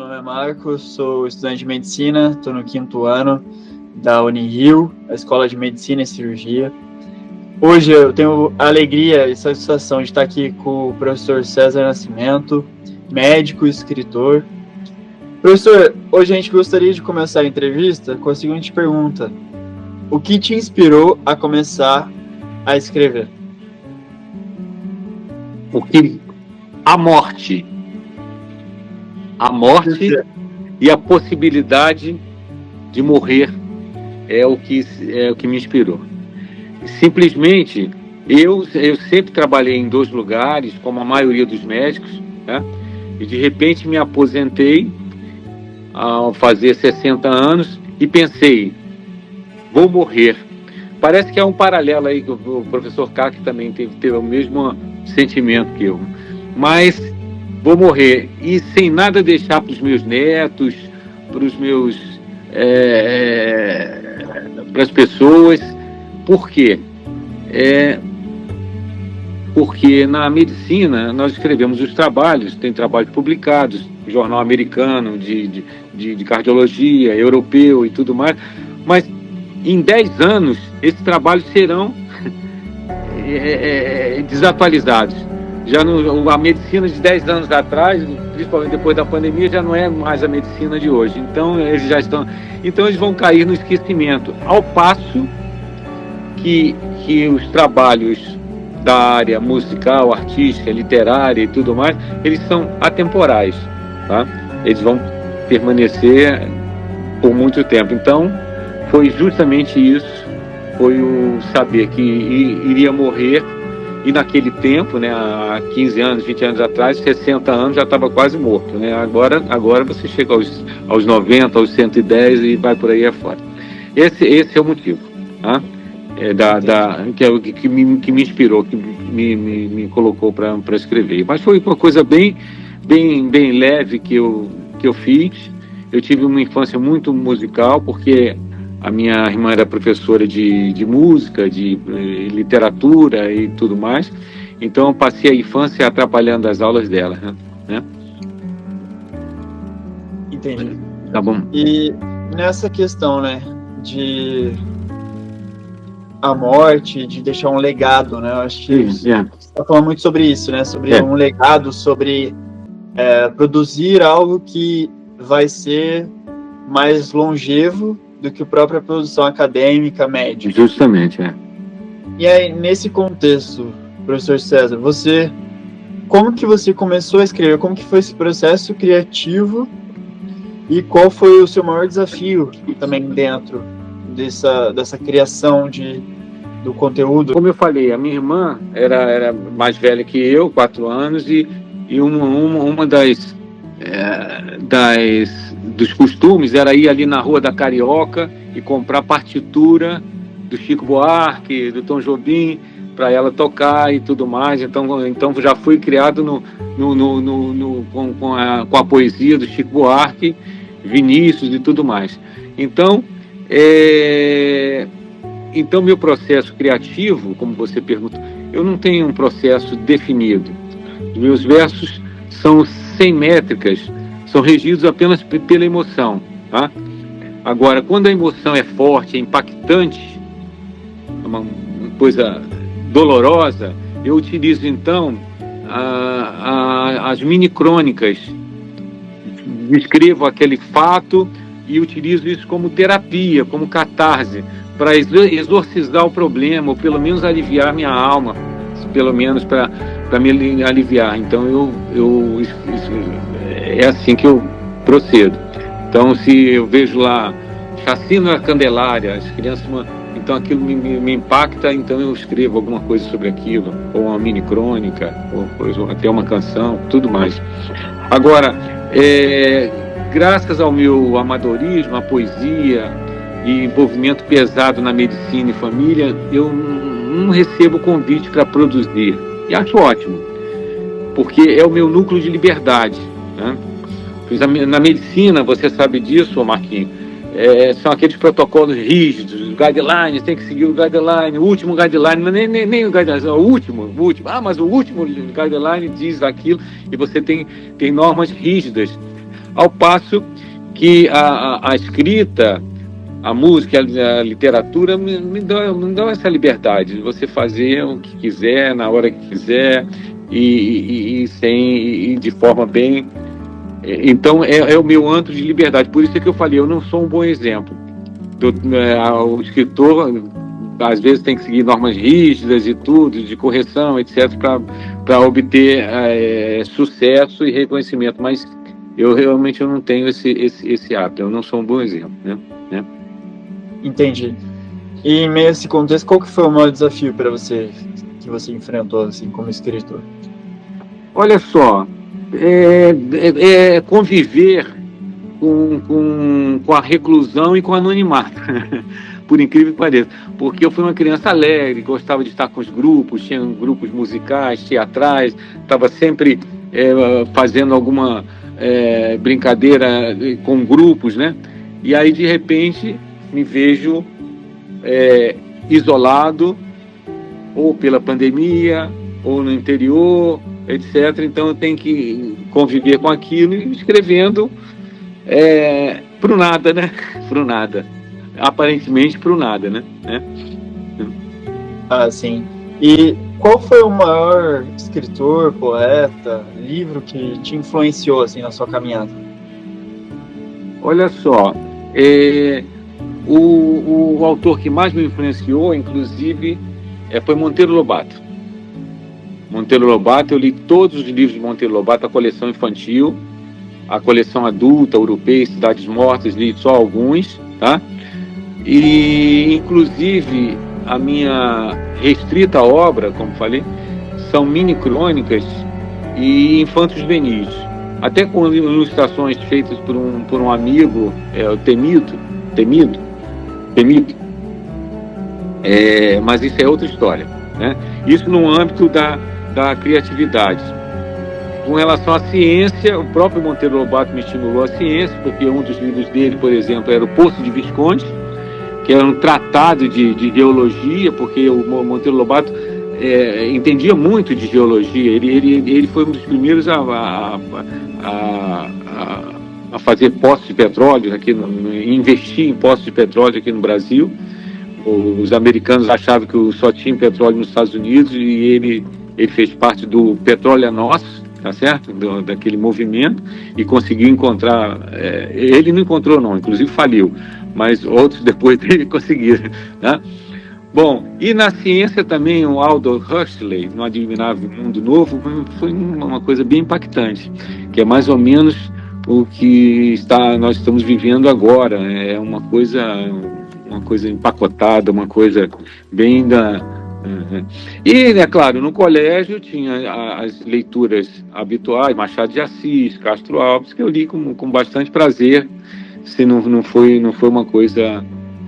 nome é Marcos, sou estudante de medicina, estou no 5º ano da Unirio, a Escola de Medicina e Cirurgia. Hoje eu tenho a alegria e satisfação de estar aqui com o professor César Nascimento, médico e escritor. Professor, hoje a gente gostaria de começar a entrevista com a seguinte pergunta: o que te inspirou a começar a escrever? A morte e a possibilidade de morrer é o que me inspirou. Simplesmente, eu sempre trabalhei em 2 lugares, como a maioria dos médicos, né? E de repente me aposentei ao fazer 60 anos e pensei, vou morrer. Parece que é um paralelo aí, que o professor Kaki também teve o mesmo sentimento que eu. Mas vou morrer e sem nada deixar para os meus netos, para os meus para as pessoas. Por quê? Porque na medicina nós escrevemos os trabalhos, tem trabalhos publicados, jornal americano de cardiologia, europeu e tudo mais, mas em 10 anos esses trabalhos serão desatualizados. Já a medicina de 10 anos atrás, principalmente depois da pandemia, já não é mais a medicina de hoje. Então eles vão cair no esquecimento. Ao passo que os trabalhos da área musical, artística, literária e tudo mais, eles são atemporais, tá? Eles vão permanecer por muito tempo. Então, foi justamente isso, foi o saber que iria morrer. E naquele tempo, né, há 15 anos, 20 anos atrás, 60 anos já estava quase morto, né? Agora você chega aos 90, aos 110 e vai por aí afora. Esse é o motivo, tá? Que me inspirou, que me colocou para escrever. Mas foi uma coisa bem leve que eu fiz. Eu tive uma infância muito musical, porque a minha irmã era professora de música, de literatura e tudo mais. Então eu passei a infância atrapalhando as aulas dela, né? Entendi. Tá bom. E nessa questão, né, de a morte, de deixar um legado, né? Eu acho que você está falando muito sobre isso, né? Sobre um legado, sobre produzir algo que vai ser mais longevo do que a própria produção acadêmica médica. Justamente, E aí, nesse contexto, professor César, como que você começou a escrever? Como que foi esse processo criativo? E qual foi o seu maior desafio também dentro dessa criação do conteúdo? Como eu falei, a minha irmã era mais velha que eu, 4 anos, e uma dos costumes era ir ali na Rua da Carioca e comprar partitura do Chico Buarque, do Tom Jobim, para ela tocar e tudo mais. Então já fui criado com a poesia do Chico Buarque, Vinícius e tudo mais. Então meu processo criativo, como você pergunta, eu não tenho um processo definido. Os meus versos são sem métricas, são regidos apenas pela emoção, tá? Agora, quando a emoção é forte, é impactante, uma coisa dolorosa, eu utilizo então as mini crônicas, descrevo aquele fato e utilizo isso como terapia, como catarse, para exorcizar o problema, ou pelo menos aliviar minha alma, pelo menos para me aliviar. Então é assim que eu procedo. Então, se eu vejo lá Chacina na Candelária, as crianças, então aquilo me impacta, então eu escrevo alguma coisa sobre aquilo, ou uma mini crônica, ou até uma canção, tudo mais. Agora, graças ao meu amadorismo, à poesia e envolvimento pesado na medicina e família, eu não recebo convite para produzir. E acho ótimo, porque é o meu núcleo de liberdade, né? Na medicina, você sabe disso, Marquinhos, são aqueles protocolos rígidos, guidelines, tem que seguir o guideline, o último guideline, nem o guideline, o último. Mas o último guideline diz aquilo, e você tem normas rígidas. Ao passo que a escrita, a música, a literatura me dão essa liberdade de você fazer o que quiser, na hora que quiser, e de forma bem... Então, é o meu antro de liberdade. Por isso é que eu falei, eu não sou um bom exemplo. O escritor, às vezes, tem que seguir normas rígidas e tudo, de correção, etc., para obter sucesso e reconhecimento. Mas eu realmente não tenho esse hábito. Eu não sou um bom exemplo, né? Entendi. E em meio a esse contexto, qual que foi o maior desafio para você, que você enfrentou assim, como escritor? Olha só, conviver com a reclusão e com o anonimato, por incrível que pareça. Porque eu fui uma criança alegre, gostava de estar com os grupos, tinha grupos musicais, teatrais, estava sempre fazendo alguma brincadeira com grupos, né? E aí, de repente, me vejo isolado, ou pela pandemia, ou no interior, etc. Então eu tenho que conviver com aquilo e escrevendo pro nada, né? Pro nada. Aparentemente pro nada, né? Ah, sim. E qual foi o maior escritor, poeta, livro que te influenciou assim, na sua caminhada? Olha só, o autor que mais me influenciou, inclusive, foi Monteiro Lobato. Monteiro Lobato, eu li todos os livros de Monteiro Lobato, a coleção infantil, a coleção adulta, europeia, Cidades Mortas, li só alguns, tá? E, inclusive, a minha restrita obra, como falei, são mini-crônicas e infantos juvenis. Até com ilustrações feitas por um amigo, o Temido, mas isso é outra história, né? Isso no âmbito da criatividade. Com relação à ciência, o próprio Monteiro Lobato me estimulou a ciência, porque um dos livros dele, por exemplo, era o Poço de Visconde, que era um tratado de geologia, porque o Monteiro Lobato entendia muito de geologia. Ele foi um dos primeiros a fazer poços de petróleo investir em poços de petróleo aqui no Brasil. Os americanos achavam que só tinha petróleo nos Estados Unidos, e ele fez parte do Petróleo é Nosso, tá certo? Daquele movimento, e conseguiu encontrar. Ele não encontrou, não, inclusive faliu, mas outros depois dele conseguiram, né? Bom, e na ciência também, o Aldous Huxley, no Admirável Mundo Novo, foi uma coisa bem impactante, que é mais ou menos o que nós estamos vivendo agora. É uma coisa empacotada, uma coisa bem E, claro, no colégio tinha as leituras habituais, Machado de Assis, Castro Alves, que eu li com bastante prazer. Se não foi uma coisa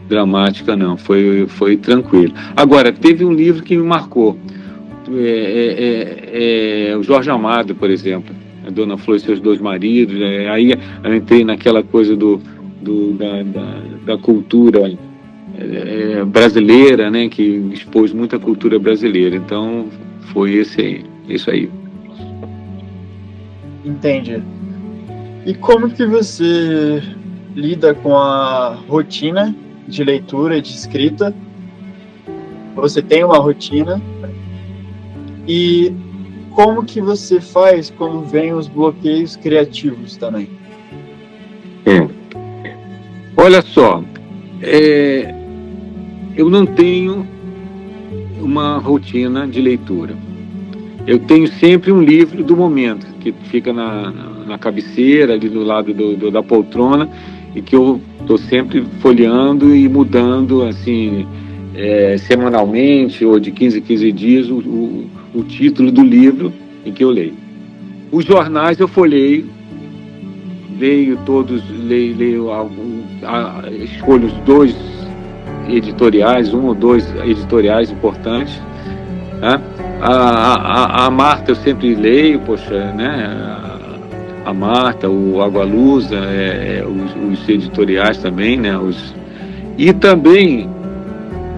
dramática, não, foi tranquilo. Agora, teve um livro que me marcou, o Jorge Amado, por exemplo, a Dona Flor e seus dois maridos. Aí eu entrei naquela coisa da cultura brasileira, né, que expôs muita cultura brasileira. Então foi isso aí. Entendi. E como que você lida com a rotina de leitura e de escrita? Você tem uma rotina, e como que você faz quando vem os bloqueios criativos também? Olha só, eu não tenho uma rotina de leitura. Eu tenho sempre um livro do momento, que fica na cabeceira, ali do lado da poltrona, e que eu estou sempre folheando e mudando, assim, semanalmente ou de 15 em 15 dias, o título do livro em que eu leio. Os jornais eu folheio, leio todos, escolho os dois editoriais, um ou dois editoriais importantes, né? A Marta eu sempre leio, poxa, né? A Marta, o Agualusa, os editoriais também, né? E também,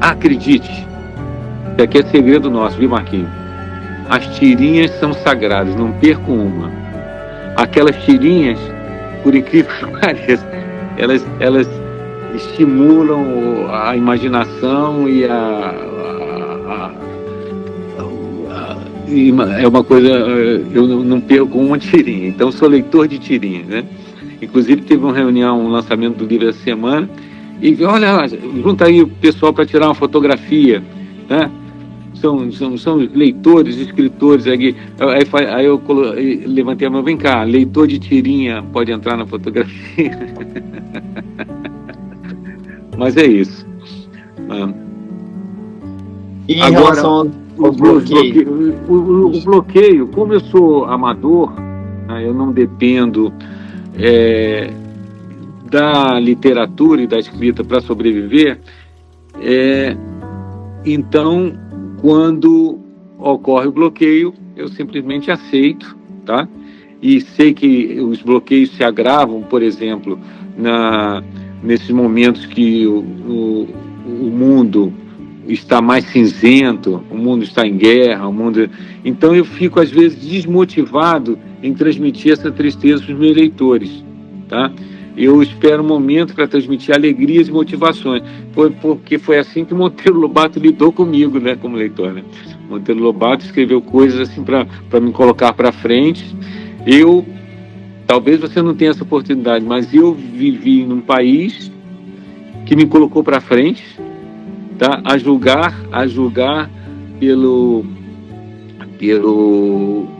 acredite, isso aqui é segredo nosso, viu, Marquinhos? As tirinhas são sagradas, não perco uma. Aquelas tirinhas por incrível que pareça, elas estimulam a imaginação e é uma coisa, eu não perco uma tirinha, então sou leitor de tirinhas, né? Inclusive teve uma reunião, um lançamento do livro essa semana, e olha, junta aí o pessoal para tirar uma fotografia, né? São leitores, escritores aqui. Aí eu levantei a mão, vem cá, leitor de tirinha pode entrar na fotografia. Mas é isso. E em agora, relação ao bloqueio? O bloqueio, como eu sou amador, né, eu não dependo da literatura e da escrita para sobreviver, então, quando ocorre o bloqueio, eu simplesmente aceito, tá? E sei que os bloqueios se agravam, por exemplo, nesses momentos que o mundo está mais cinzento, o mundo está em guerra, então eu fico às vezes desmotivado em transmitir essa tristeza para os meus leitores, tá? Eu espero um momento para transmitir alegrias e motivações, porque foi assim que Monteiro Lobato lidou comigo, né, como leitor, né? Monteiro Lobato escreveu coisas assim para me colocar para frente. Talvez você não tenha essa oportunidade, mas eu vivi num país que me colocou para frente, tá? A julgar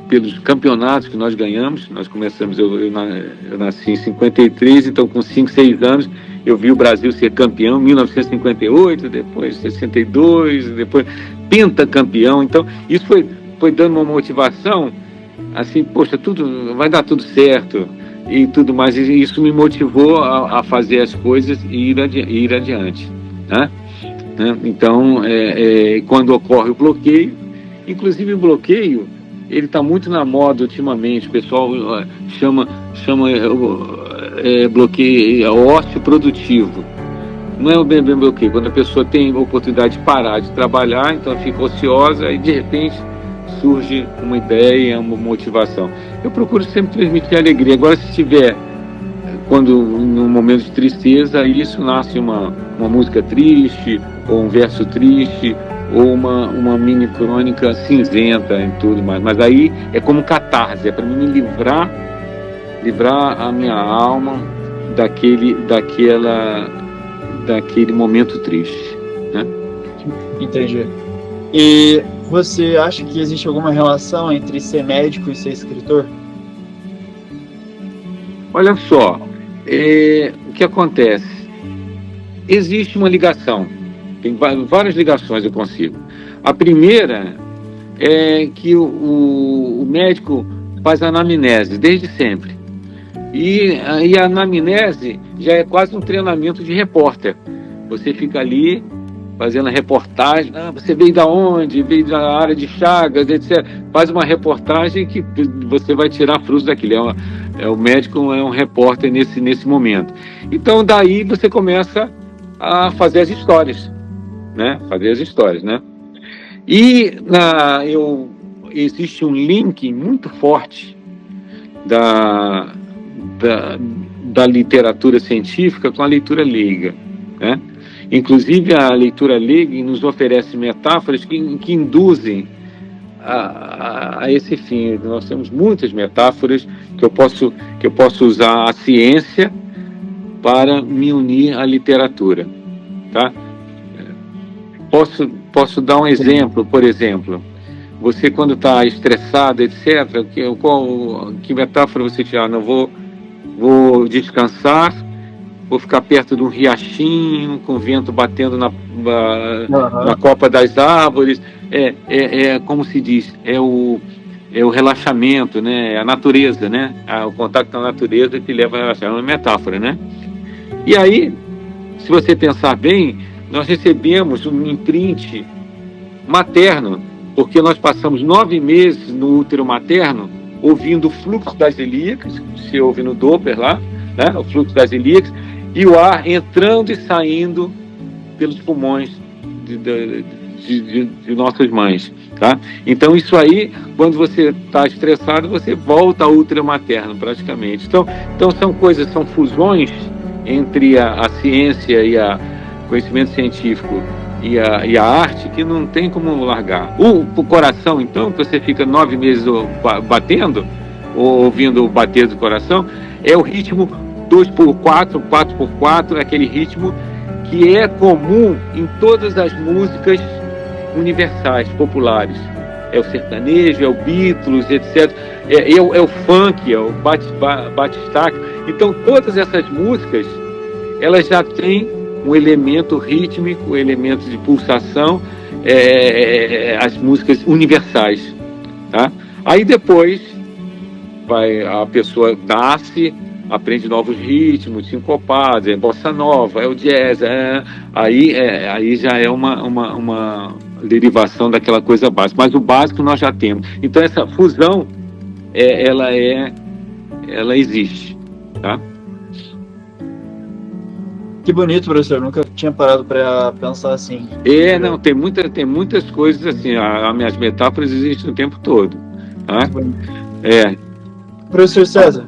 pelos campeonatos que nós ganhamos. Nós começamos, eu nasci em 53, então com 5, 6 anos eu vi o Brasil ser campeão, 1958, depois 62, depois pentacampeão. Então isso foi dando uma motivação, assim, poxa, vai dar tudo certo e tudo mais, e isso me motivou a fazer as coisas e ir adiante, né? Então, quando ocorre o bloqueio, inclusive o bloqueio, ele está muito na moda ultimamente, o pessoal chama bloqueio ócio produtivo. Não é o bem bloqueio, quando a pessoa tem a oportunidade de parar de trabalhar, então fica ociosa e de repente surge uma ideia, uma motivação. Eu procuro sempre transmitir alegria. Agora, se tiver, num momento de tristeza, isso nasce uma música triste, ou um verso triste, ou uma mini crônica cinzenta e tudo mais. Mas aí é como catarse, é para me livrar a minha alma daquele momento triste, né? Entendi. E você acha que existe alguma relação entre ser médico e ser escritor? Olha só, o que acontece? Existe uma ligação, tem várias ligações eu consigo. A primeira é que o médico faz anamnese desde sempre. E a anamnese já é quase um treinamento de repórter. Você fica ali fazendo a reportagem, você veio da onde? Veio da área de Chagas, etc. Faz uma reportagem que você vai tirar frutos daquilo. O médico é um repórter nesse momento. Então, daí você começa a fazer as histórias, né? E existe um link muito forte da literatura científica com a leitura leiga, né? Inclusive, a leitura leiga nos oferece metáforas que induzem a esse fim. Nós temos muitas metáforas que eu posso usar a ciência para me unir à literatura, tá? Posso dar um exemplo, por exemplo, você quando está estressado, etc., que metáfora você tira? Não vou descansar, vou ficar perto de um riachinho, com o vento batendo na copa das árvores. Como se diz, é o relaxamento, né? A natureza, né? O contato com a natureza que leva a relaxar. É uma metáfora, né? E aí, se você pensar bem, nós recebemos um imprint materno, porque nós passamos 9 meses no útero materno ouvindo o fluxo das ilíacas, que se ouve no Doppler lá, né? O fluxo das ilíacas, e o ar entrando e saindo pelos pulmões de nossas mães. tá? Então isso aí, quando você está estressado, você volta ao útero materno praticamente. Então são coisas, são fusões entre a ciência e o conhecimento científico e a arte que não tem como largar. O coração, então, que você fica 9 meses batendo, ou ouvindo o bater do coração, é o ritmo 2x4, 4x4, é aquele ritmo que é comum em todas as músicas universais, populares. É o sertanejo, é o Beatles, etc. É o funk, é o batistaca. Então, todas essas músicas, elas já têm um elemento rítmico, um elemento de pulsação, as músicas universais, tá? Aí depois a pessoa nasce, aprende novos ritmos, sincopados, é bossa nova, é o jazz, aí já é uma derivação daquela coisa básica. Mas o básico nós já temos. Então essa fusão, ela existe, tá? Que bonito, professor. Eu nunca tinha parado para pensar assim. Não, tem muitas coisas assim. As minhas metáforas existem o tempo todo, tá? Professor César,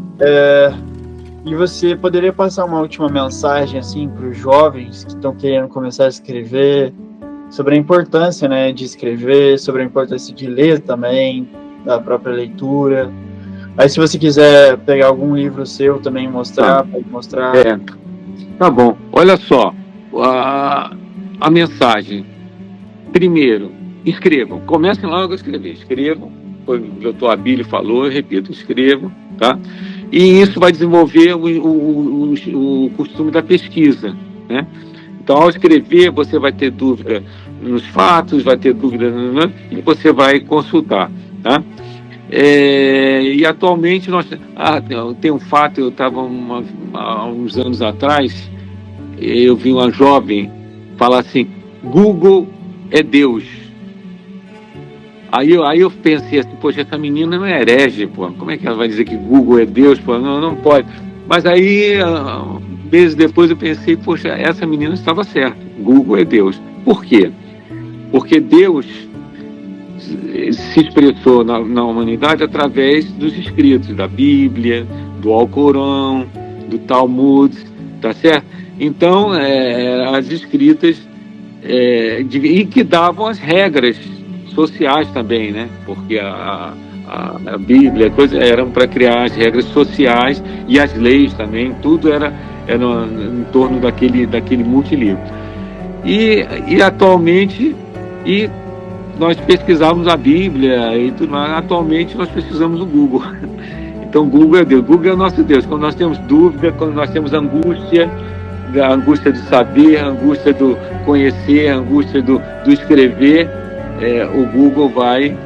e você poderia passar uma última mensagem assim para os jovens que estão querendo começar a escrever, sobre a importância, né, de escrever, sobre a importância de ler também, da própria leitura. Aí se você quiser pegar algum livro seu também mostrar, pode mostrar. Tá bom. Olha só, a mensagem. Primeiro, escrevam. Comecem logo a escrever. Escrevam. O doutor Abílio falou, eu repito, escrevam, tá? E isso vai desenvolver o costume da pesquisa, né? Então, ao escrever, você vai ter dúvida nos fatos, vai ter dúvida, e você vai consultar, tá? E atualmente tem um fato. Eu estava há uns anos atrás, eu vi uma jovem falar assim: Google é Deus. Aí eu pensei assim: poxa, essa menina não é herege, pô, como é que ela vai dizer que Google é Deus? Pô, não pode. Mas aí, meses depois, eu pensei: poxa, essa menina estava certa, Google é Deus. Por quê? Porque Deus se expressou na humanidade através dos escritos, da Bíblia, do Alcorão, do Talmud, tá certo? Então, as escritas e que davam as regras sociais também, né? Porque a Bíblia, eram para criar as regras sociais e as leis também, tudo era em torno daquele multilivro. E atualmente, nós pesquisávamos a Bíblia e tudo mais. Atualmente nós pesquisamos o Google. Então Google é Deus, Google é o nosso Deus. Quando nós temos dúvida, quando nós temos angústia, a angústia do saber, a angústia do conhecer, a angústia do escrever, o Google vai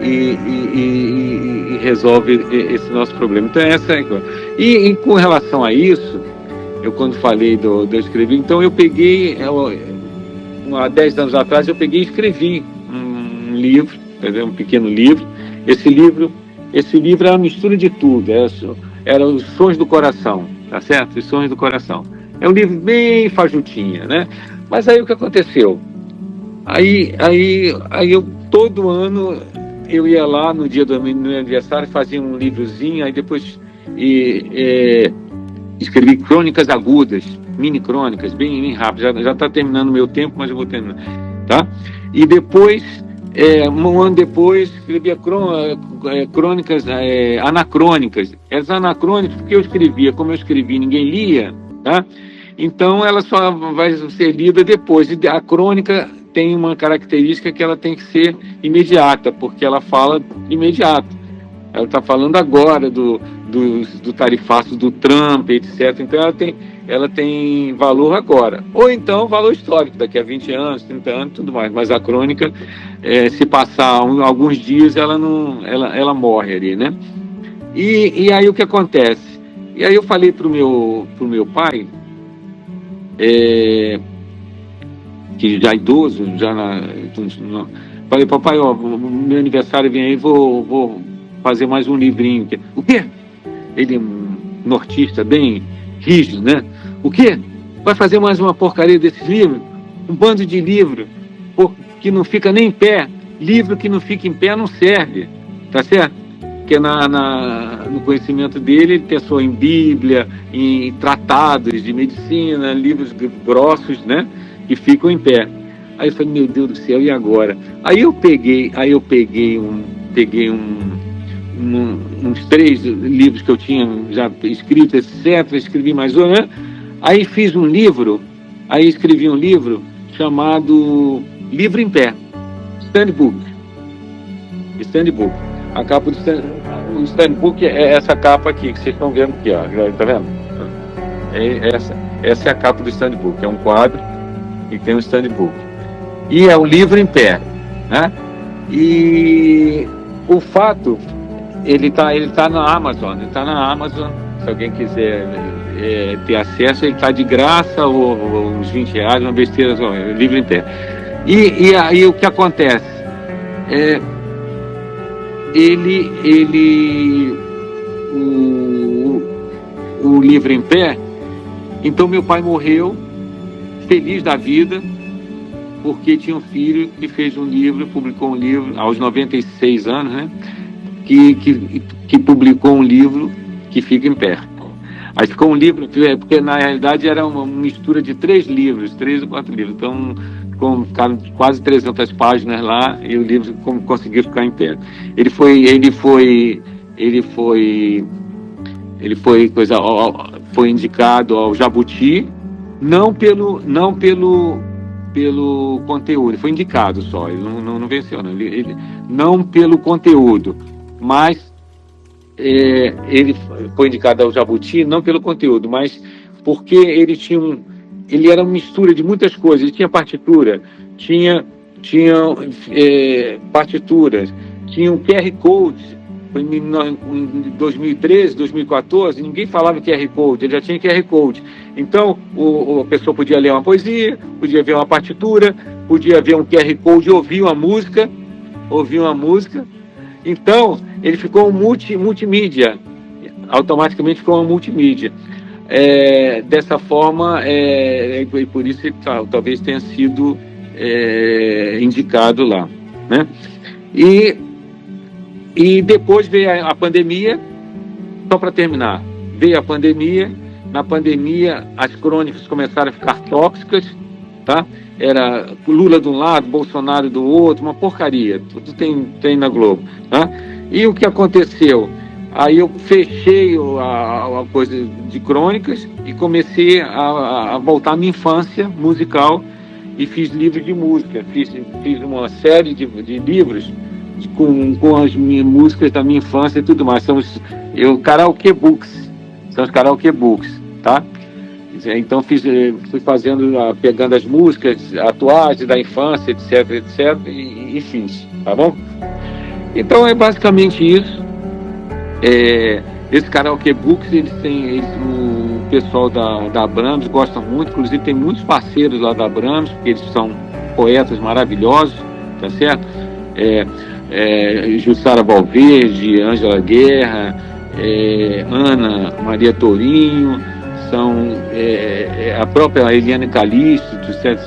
e resolve esse nosso problema. Então essa é a coisa. E com relação a isso, eu quando falei do escrever, então eu peguei, há 10 anos atrás, eu peguei e escrevi um livro, um pequeno livro. Esse livro é uma mistura de tudo. Era Os Sons do Coração, tá certo? Os Sons do Coração. É um livro bem fajutinha, né? Mas aí o que aconteceu? Aí eu, todo ano, eu ia lá no dia do meu aniversário, fazia um livrozinho, aí depois escrevi crônicas agudas, mini crônicas, bem rápido. Já está terminando o meu tempo, mas eu vou terminar, tá? E depois, um ano depois, escrevia crônicas anacrônicas. As anacrônicas, porque como eu escrevi, ninguém lia, tá? Então ela só vai ser lida depois. E a crônica tem uma característica que ela tem que ser imediata, porque ela fala imediato. Ela está falando agora do tarifaço do Trump, etc. Então ela tem valor agora. Ou então valor histórico, daqui a 20 anos, 30 anos, tudo mais. Mas a crônica, se passar alguns dias, ela morre ali, né? E aí o que acontece? E aí eu falei pro meu pai, que já é idoso, falei: papai, ó, meu aniversário vem aí, vou fazer mais um livrinho. O quê? Ele é um nortista bem rígido, né? O quê? Vai fazer mais uma porcaria desses livros? Um bando de livro que não fica nem em pé. livro que não fica em pé não serve, tá certo? Porque no conhecimento dele, ele pensou em Bíblia, em tratados de medicina, livros grossos, né, que ficam em pé. Aí eu falei, meu Deus do céu, e agora? Aí eu peguei uns 3 livros que eu tinha já escrito, etc., escrevi mais um, né? Aí escrevi um livro chamado Livro em Pé, Standbook. A capa do Standbook é essa capa aqui, que vocês estão vendo aqui, ó, tá vendo? Essa é a capa do Standbook, é um quadro e tem um Standbook. E é o livro em pé, né? E o fato, ele tá na Amazon, se alguém quiser ter acesso, ele está de graça, ou uns R$20, uma besteira, livro em pé. E aí o que acontece? O livro em pé, então meu pai morreu feliz da vida, porque tinha um filho que fez um livro, publicou um livro aos 96 anos, né? Que publicou um livro que fica em pé. Aí ficou um livro, porque na realidade era uma mistura de 3 ou 4 livros, então ficaram quase 300 páginas lá, e o livro conseguiu ficar em pé. Ele foi indicado ao Jabuti, não pelo conteúdo, foi indicado só, ele não venceu, não. Ele não pelo conteúdo, mas ele foi indicado ao Jabuti não pelo conteúdo, mas porque ele era uma mistura de muitas coisas. Ele tinha partitura, tinha partituras, tinha um QR Code. Em 2013, 2014, ninguém falava em QR Code, ele já tinha QR Code. Então, a pessoa podia ler uma poesia, podia ver uma partitura, podia ver um QR Code e ouvir uma música. Então, ele ficou um multimídia, automaticamente ficou uma multimídia. Dessa forma, e por isso ele talvez tenha sido indicado lá, né? E depois veio a pandemia, só para terminar, veio a pandemia. Na pandemia, as crônicas começaram a ficar tóxicas, tá? Era Lula de um lado, Bolsonaro do outro, uma porcaria, tudo tem na Globo, tá? E o que aconteceu? Aí eu fechei a coisa de crônicas e comecei a voltar à minha infância musical e fiz livros de música, fiz uma série de livros com as minhas músicas da minha infância e tudo mais. São os karaokê books, tá? Então fui pegando as músicas atuais da infância, etc, e fiz, tá bom? Então é basicamente isso. Esse karaokê books, o pessoal da Abrams gosta muito, inclusive tem muitos parceiros lá da Abrams, porque eles são poetas maravilhosos, tá certo? Jussara Valverde, Ângela Guerra, Ana Maria Tourinho, a própria Eliane Calixto,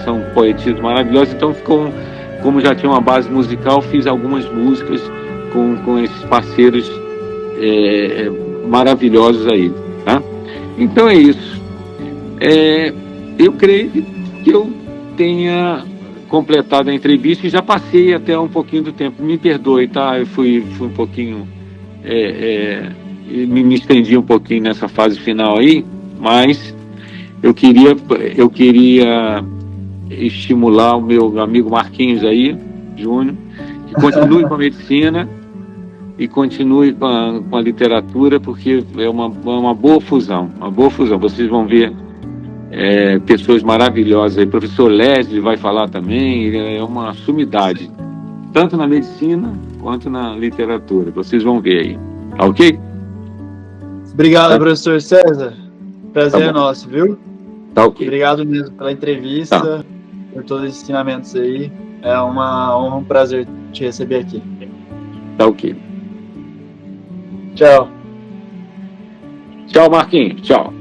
são poetistas maravilhosos. Então como já tinha uma base musical, fiz algumas músicas com esses parceiros maravilhosos aí, tá? Então é isso. Eu creio que eu tenha completado a entrevista e já passei até um pouquinho do tempo. Me perdoe, tá? Eu fui um pouquinho me estendi um pouquinho nessa fase final aí, mas eu queria estimular o meu amigo Marquinhos aí, Júnior, que continue com a medicina e continue com a literatura, porque é uma boa fusão, Vocês vão ver pessoas maravilhosas aí. O professor Leslie vai falar também, é uma sumidade, tanto na medicina quanto na literatura. Vocês vão ver aí, tá ok? Obrigado, professor César. Prazer é nosso, viu? Tá ok. Obrigado mesmo pela entrevista, por todos os ensinamentos aí. É uma honra, um prazer te receber aqui. Tá ok. Tchau. Tchau, Marquinhos. Tchau.